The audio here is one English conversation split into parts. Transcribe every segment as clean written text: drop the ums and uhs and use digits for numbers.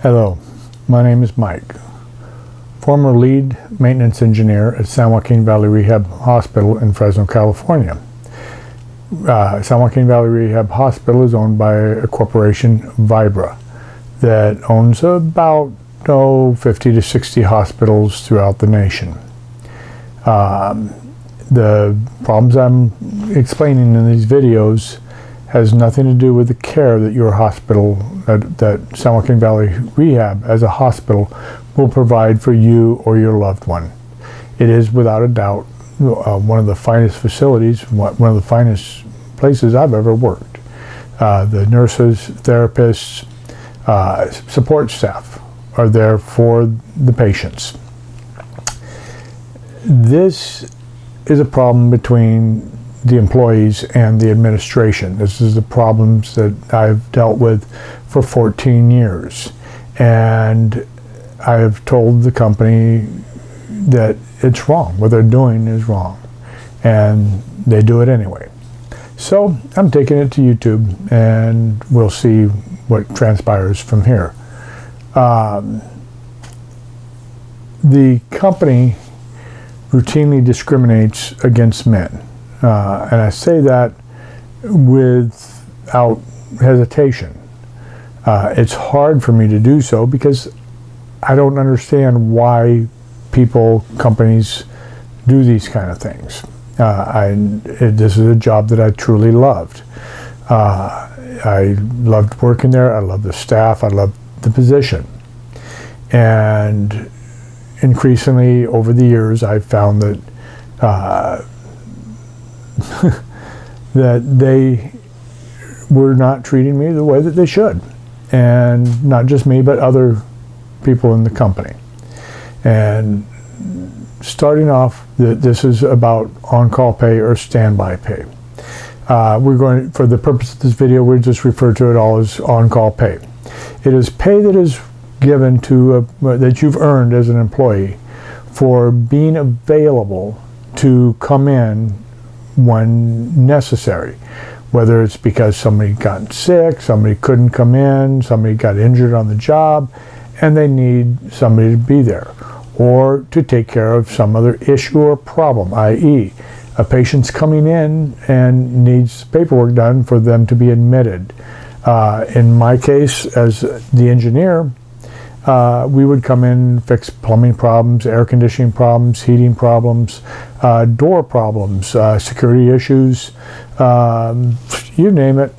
Hello, my name is Mike, former lead maintenance engineer at San Joaquin Valley Rehab Hospital in Fresno, California. San Joaquin Valley Rehab Hospital is owned by a corporation, Vibra, that owns about 50 to 60 hospitals throughout the nation. The problems I'm explaining in these videos has nothing to do with the care that your hospital, that San Joaquin Valley Rehab as a hospital, will provide for you or your loved one. It is without a doubt one of the finest facilities, one of the finest places I've ever worked. The nurses, therapists, support staff are there for the patients. This is a problem between the employees and the administration. This is the problems that I've dealt with for 14 years. And I have told the company that it's wrong. What they're doing is wrong. And they do it anyway. So I'm taking it to YouTube and we'll see what transpires from here. The company routinely discriminates against men. And I say that without hesitation. It's hard for me to do so because I don't understand why companies do these kind of things. This is a job that I truly loved. I loved working there. I loved the staff. I loved the position. And increasingly over the years, I've found that that they were not treating me the way that they should. And not just me, but other people in the company. And starting off, this is about on-call pay or standby pay. We're going, for the purpose of this video, we'll just refer to it all as on-call pay. It is pay that is given to, that you've earned as an employee for being available to come in when necessary, whether it's because somebody got sick, somebody couldn't come in, somebody got injured on the job, and they need somebody to be there, or to take care of some other issue or problem, i.e. a patient's coming in and needs paperwork done for them to be admitted. In my case, as the engineer, we would come in, fix plumbing problems, air conditioning problems, heating problems, door problems, security issues, you name it,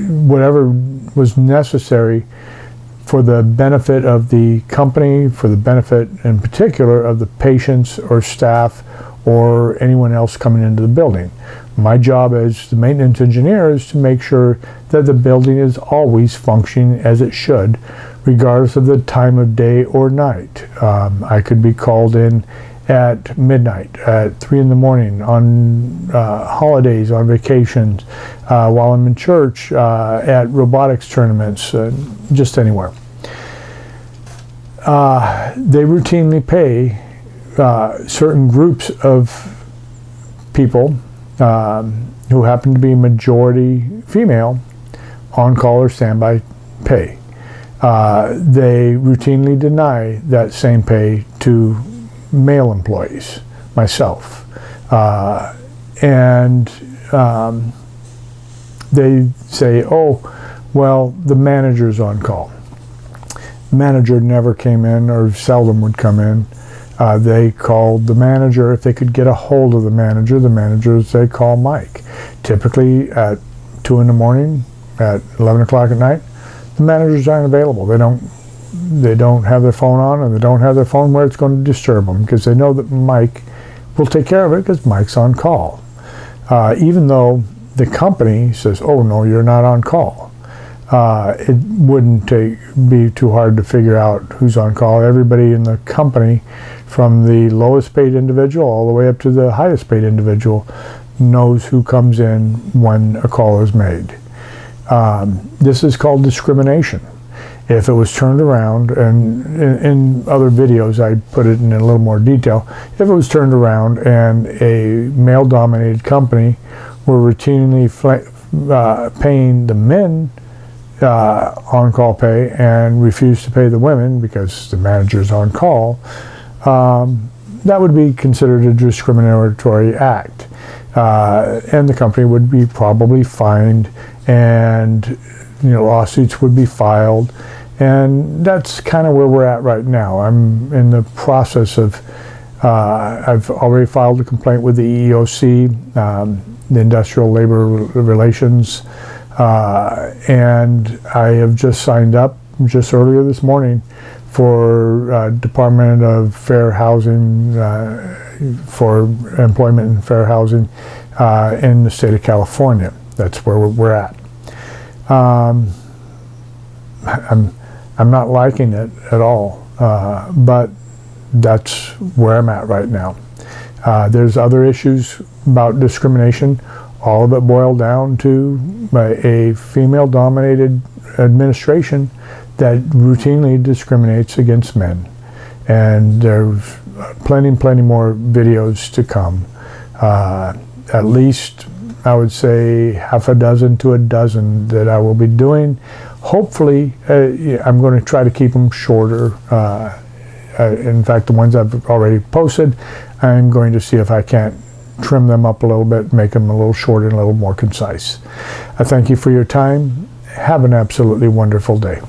whatever was necessary for the benefit of the company, for the benefit in particular of the patients or staff or anyone else coming into the building. My job as the maintenance engineer is to make sure that the building is always functioning as it should, regardless of the time of day or night. I could be called in at midnight, at 3 in the morning, on holidays, on vacations, while I'm in church, at robotics tournaments, just anywhere. They routinely pay certain groups of people who happen to be majority female on-call or standby pay. They routinely deny that same pay to male employees, myself. And they say, oh, well, the manager's on call. Manager never came in or seldom would come in. They called the manager. If they could get a hold of the manager would say, call Mike. Typically at 2 in the morning, at 11 o'clock at night, the managers aren't available. They don't have their phone on, and they don't have their phone where it's going to disturb them, because they know that Mike will take care of it because Mike's on call. Even though the company says, oh no, you're not on call. It wouldn't be too hard to figure out who's on call. Everybody in the company, from the lowest paid individual all the way up to the highest paid individual, knows who comes in when a call is made. This is called discrimination. If it was turned around, and in other videos I put it in a little more detail, if it was turned around and a male-dominated company were routinely paying the men on-call pay and refuse to pay the women because the manager's on call, that would be considered a discriminatory act. And the company would be probably fined, and lawsuits would be filed. And that's kind of where we're at right now. I'm in the process of, I've already filed a complaint with the EEOC, the Industrial Labor Relations, and I have just signed up just earlier this morning for Department of Fair Housing, for Employment and Fair Housing in the state of California. That's where we're at. I'm not liking it at all, but that's where I'm at right now. There's other issues about discrimination. All of it boiled down to a female-dominated administration that routinely discriminates against men. And there's plenty more videos to come. At least, I would say, half a dozen to a dozen that I will be doing. Hopefully, I'm going to try to keep them shorter. In fact, the ones I've already posted, I'm going to see if I can't trim them up a little bit, make them a little shorter and a little more concise. I thank you for your time. Have an absolutely wonderful day.